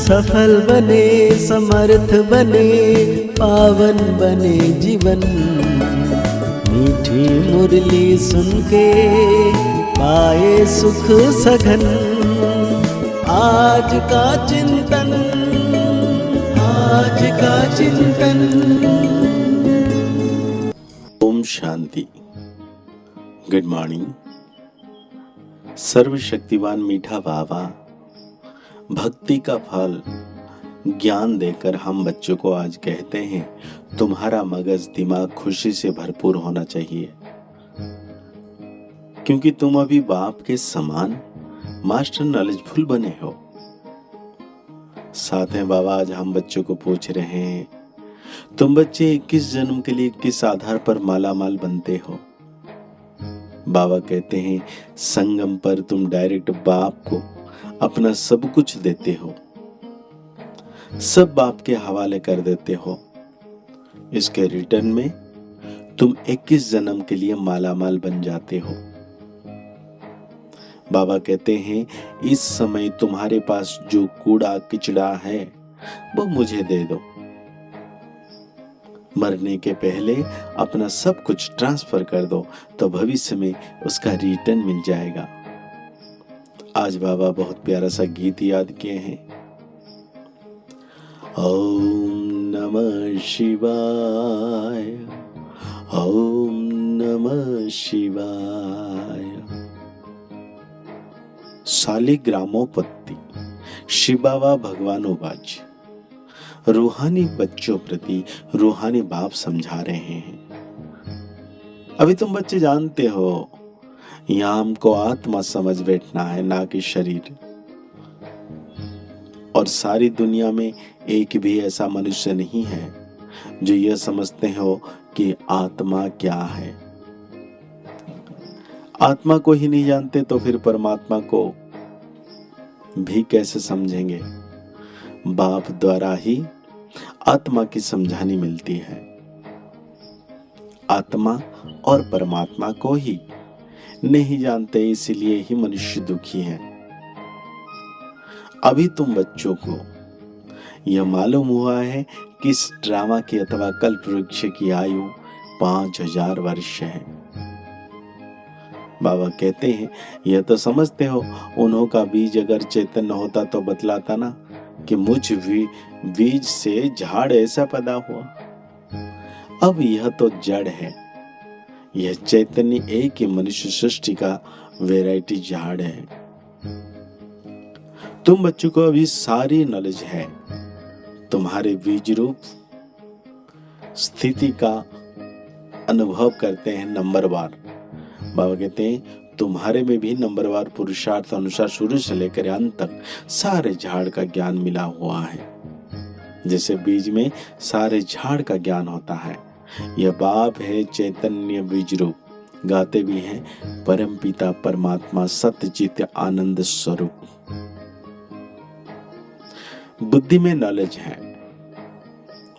सफल बने, समर्थ बने, पावन बने जीवन। मीठी मुरली सुन के पाए सुख सघन। आज का चिंतन, आज का चिंतन। ओम शांति। Good morning. सर्वशक्तिवान मीठा बाबा भक्ति का फल ज्ञान देकर हम बच्चों को आज कहते हैं, तुम्हारा मगज दिमाग खुशी से भरपूर होना चाहिए, क्योंकि तुम अभी बाप के समान मास्टर नॉलेजफुल बने हो। साथ हैं बाबा आज हम बच्चों को पूछ रहे हैं, तुम बच्चे 21 जन्म के लिए किस आधार पर माला माल बनते हो। बाबा कहते हैं, संगम पर तुम डायरेक्ट बाप को अपना सब कुछ देते हो, सब बाप के हवाले कर देते हो। इसके रिटर्न में तुम 21 जन्म के लिए माला माल बन जाते हो। बाबा कहते हैं, इस समय तुम्हारे पास जो कूड़ा किचड़ा है वो मुझे दे दो। मरने के पहले अपना सब कुछ ट्रांसफर कर दो, तो भविष्य में उसका रिटर्न मिल जाएगा। आज बाबा बहुत प्यारा सा गीत याद किए हैं। ओम नमः शिवाय, ओम नमः शिवाय। शालिग्रामोपत्ति शिव बाबा भगवानोवाच। रूहानी बच्चों प्रति रूहानी बाप समझा रहे हैं। अभी तुम बच्चे जानते हो, यहां हमको आत्मा समझ बैठना है, ना कि शरीर। और सारी दुनिया में एक भी ऐसा मनुष्य नहीं है जो यह समझते हो कि आत्मा क्या है। आत्मा को ही नहीं जानते तो फिर परमात्मा को भी कैसे समझेंगे। बाप द्वारा ही आत्मा की समझानी मिलती है। आत्मा और परमात्मा को ही नहीं जानते, इसलिए ही मनुष्य दुखी है। अभी तुम बच्चों को यह मालूम हुआ है कि इस ड्रामा की अथवा कल्प वृक्ष की आयु 5000 वर्ष है। बाबा कहते हैं, यह तो समझते हो, उन्हों का बीज अगर चैतन्य होता तो बतलाता ना कि मुझ बीज से झाड़ ऐसा पैदा हुआ। अब यह तो जड़ है, यह चैतन्य एक ही मनुष्य सृष्टि का वैरायटी झाड़ है। तुम बच्चों को अभी सारी नॉलेज है, तुम्हारे बीज रूप स्थिति का अनुभव करते हैं नंबरवार। बाबा कहते हैं, तुम्हारे में भी नंबरवार पुरुषार्थ अनुसार शुरू से लेकर अंत तक सारे झाड़ का ज्ञान मिला हुआ है। जैसे बीज में सारे झाड़ का ज्ञान होता है, यह बाप है चैतन्य बीज रूप। गाते भी हैं, परम पिता परमात्मा सत्य चित्त आनंद स्वरूप। बुद्धि में नॉलेज है।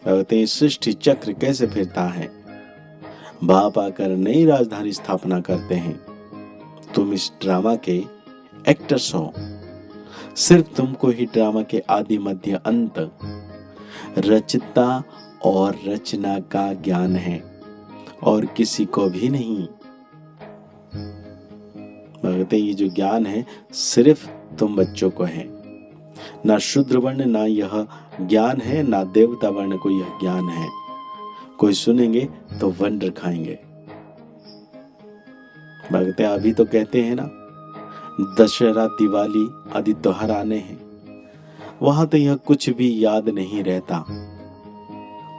कहते हैं, सृष्टि चक्र कैसे फिरता है। बाप आकर नई राजधानी स्थापना करते हैं। तुम इस ड्रामा के एक्टर्स हो। सिर्फ तुमको ही ड्रामा के आदि मध्य अंत, रचता और रचना का ज्ञान है, और किसी को भी नहीं। भगते ये जो ज्ञान है सिर्फ तुम बच्चों को है। ना शूद्र वर्ण ना यह ज्ञान है, ना देवता वर्ण को यह ज्ञान है। कोई सुनेंगे तो वंडर खाएंगे। भगते अभी तो कहते हैं ना, दशहरा दिवाली आदि त्योहार आने हैं, वहां तो यह कुछ भी याद नहीं रहता।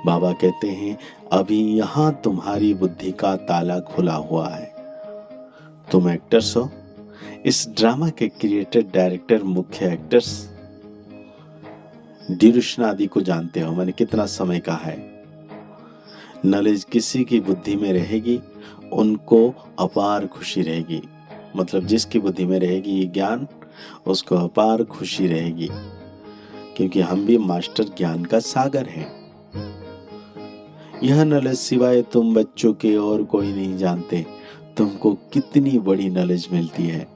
बाबा कहते हैं, अभी यहां तुम्हारी बुद्धि का ताला खुला हुआ है। तुम एक्टर्स हो, इस ड्रामा के क्रिएटर डायरेक्टर मुख्य एक्टर्स। ड्यूरेशन आदि को जानते हो, मैंने कितना समय का है। नॉलेज किसी की बुद्धि में रहेगी उनको अपार खुशी रहेगी। मतलब जिसकी बुद्धि में रहेगी ये ज्ञान, उसको अपार खुशी रहेगी, क्योंकि हम भी मास्टर ज्ञान का सागर हैं। यह नॉलेज सिवाय तुम बच्चों के और कोई नहीं जानते। तुमको कितनी बड़ी नॉलेज मिलती है,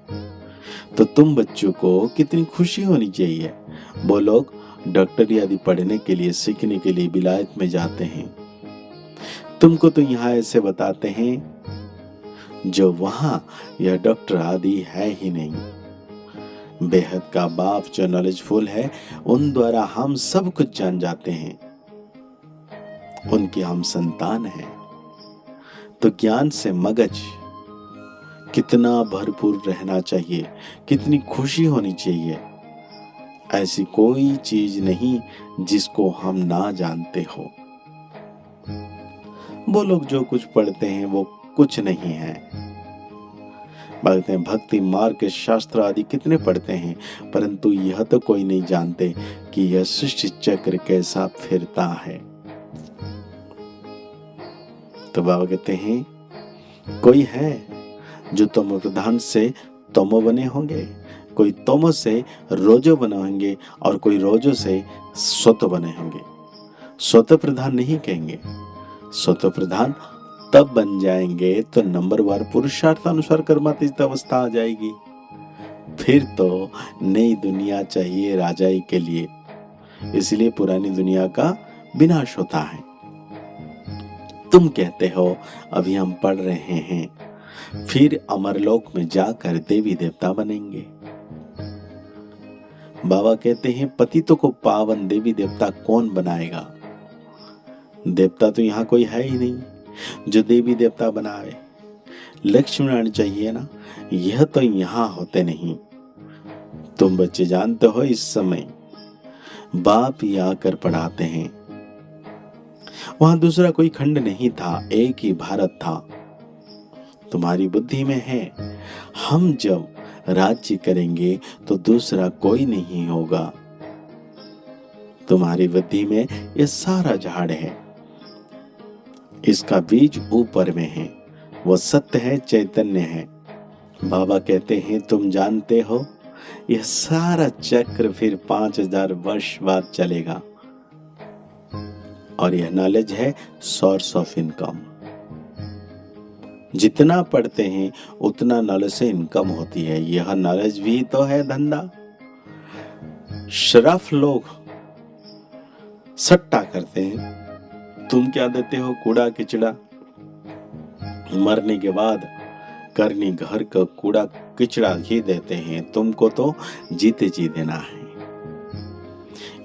तो तुम बच्चों को कितनी खुशी होनी चाहिए। वो लोग डॉक्टरी आदि पढ़ने के लिए, सीखने के लिए विलायत में जाते हैं। तुमको तो यहाँ ऐसे बताते हैं जो वहां यह डॉक्टर आदि है ही नहीं। बेहद का बाप जो नॉलेजफुल है, उन द्वारा हम सब कुछ जान जाते हैं, उनकी हम संतान हैं। तो ज्ञान से मगज कितना भरपूर रहना चाहिए, कितनी खुशी होनी चाहिए। ऐसी कोई चीज नहीं जिसको हम ना जानते हो। वो लोग जो कुछ पढ़ते हैं वो कुछ नहीं है। भक्ति मार्ग के शास्त्र आदि कितने पढ़ते हैं, परंतु यह तो कोई नहीं जानते कि यह सृष्टि चक्र कैसा फिरता है। तो बाबा कहते हैं, कोई है जो तमो प्रधान से तमो बने होंगे, कोई तमो से रोजो बने होंगे, और कोई रोजो से स्वतो बने होंगे। स्वतो प्रधान नहीं कहेंगे, स्वतो प्रधान तब बन जाएंगे तो नंबरवार पुरुषार्थ अनुसार कर्मातीत अवस्था आ जाएगी। फिर तो नई दुनिया चाहिए राजाई के लिए, इसलिए पुरानी दुनिया का विनाश होता है। तुम कहते हो अभी हम पढ़ रहे हैं, फिर अमरलोक में जाकर देवी देवता बनेंगे। बाबा कहते हैं, पतितों को पावन देवी देवता कौन बनाएगा? देवता तो यहाँ कोई है ही नहीं जो देवी देवता बनावे। लक्ष्मी नारायण चाहिए ना, यह तो यहाँ होते नहीं। तुम बच्चे जानते हो, इस समय बाप ही आकर पढ़ाते हैं। वहां दूसरा कोई खंड नहीं था, एक ही भारत था। तुम्हारी बुद्धि में है, हम जब राज्य करेंगे तो दूसरा कोई नहीं होगा। तुम्हारी बुद्धि में यह सारा झाड़ है, इसका बीज ऊपर में है, वो सत्य है, चैतन्य है। बाबा कहते हैं, तुम जानते हो यह सारा चक्र फिर 5000 वर्ष बाद चलेगा, और यह नॉलेज है सोर्स ऑफ इनकम। जितना पढ़ते हैं उतना नॉलेज से इनकम होती है। यह नॉलेज भी तो है धंधा। शराफ लोग सट्टा करते हैं, तुम क्या देते हो? कूड़ा किचड़ा। मरने के बाद करनी घर का कूड़ा किचड़ा ही देते हैं, तुमको तो जीते जी देना है।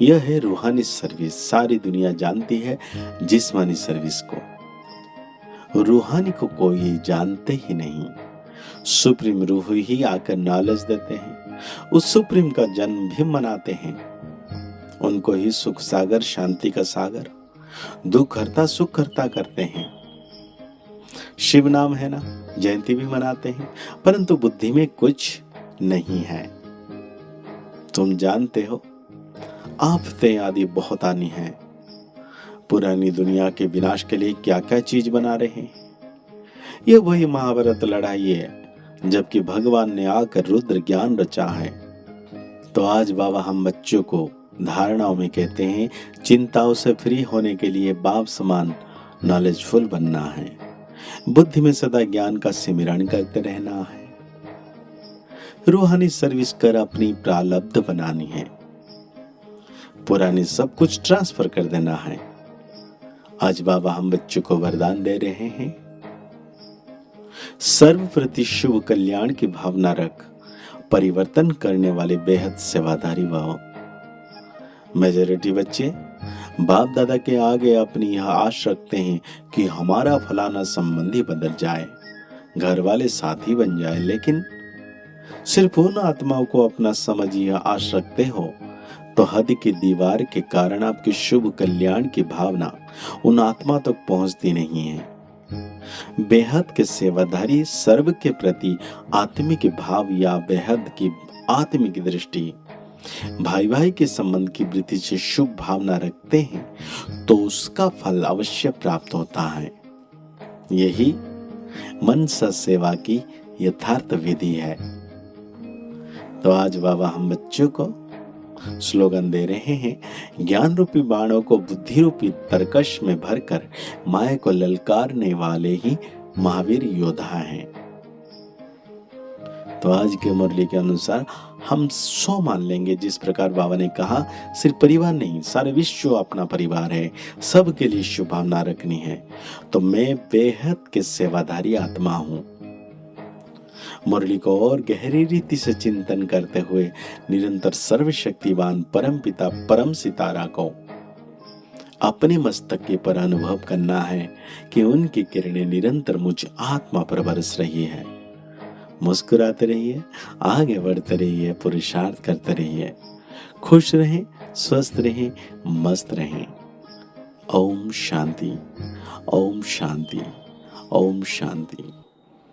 यह है रूहानी सर्विस। सारी दुनिया जानती है जिस्मानी सर्विस को, रूहानी को कोई जानते ही नहीं। सुप्रीम रूह ही आकर नॉलेज देते हैं, उस सुप्रीम का जन्म भी मनाते हैं। उनको ही सुख सागर, शांति का सागर, दुख हरता सुख हरता करते हैं। शिव नाम है ना, जयंती भी मनाते हैं, परंतु बुद्धि में कुछ नहीं है। तुम जानते हो आफतें आदि बहुत आनी है। पुरानी दुनिया के विनाश के लिए क्या क्या चीज बना रहे हैं। यह वही महाभारत लड़ाई है जबकि भगवान ने आकर रुद्र ज्ञान रचा है। तो आज बाबा हम बच्चों को धारणाओं में कहते हैं, चिंताओं से फ्री होने के लिए बाप समान नॉलेजफुल बनना है, बुद्धि में सदा ज्ञान का सिमरण करते रहना है, रूहानी सर्विस कर अपनी प्रारब्ध बनानी है, पुरानी सब कुछ ट्रांसफर कर देना है। आज बाबा हम बच्चों को वरदान दे रहे हैं, सर्व प्रति शुभ कल्याण की भावना रख, परिवर्तन करने वाले बेहद सेवादारी भाव। मेजॉरिटी बच्चे बाप दादा के आगे अपनी यह आश रखते हैं कि हमारा फलाना संबंधी बदल जाए, घर वाले साथी बन जाए, लेकिन सिर्फ उन आत्माओं को अपना समझ यह आश रखते हो तो हद की दीवार के कारण आपकी शुभ कल्याण की भावना उन आत्मा तक पहुंचती नहीं है। बेहद के सेवाधारी सर्व के प्रति आत्मिक भाव या बेहद की आत्मिक दृष्टि, भाई भाई के संबंध की वृत्ति से शुभ भावना रखते हैं तो उसका फल अवश्य प्राप्त होता है। यही मनसा सेवा की यथार्थ विधि है। तो आज बाबा हम बच्चों को स्लोगन दे रहे हैं, ज्ञान रूपी बाणों को बुद्धि रूपी तरकश में भरकर माया को ललकारने वाले ही महावीर योद्धा हैं। तो आज के मुरली के अनुसार हम 100 मान लेंगे। जिस प्रकार बाबा ने कहा, सिर्फ परिवार नहीं, सारे विश्व अपना परिवार है, सबके लिए शुभ भावना रखनी है। तो मैं बेहद के सेवाधारी आत्मा हूँ। मुरली को और गहरी रीति से चिंतन करते हुए निरंतर सर्वशक्तिवान परम पिता परम सितारा को अपने मस्तक के पर अनुभव करना है कि उनकी किरणें निरंतर मुझ आत्मा पर बरस रही है। मुस्कुराते रहिए, आगे बढ़ते रहिए, पुरुषार्थ करते रहिए, खुश रहें, स्वस्थ रहें, मस्त रहें। ओम शांति, ओम शांति, ओम शांति।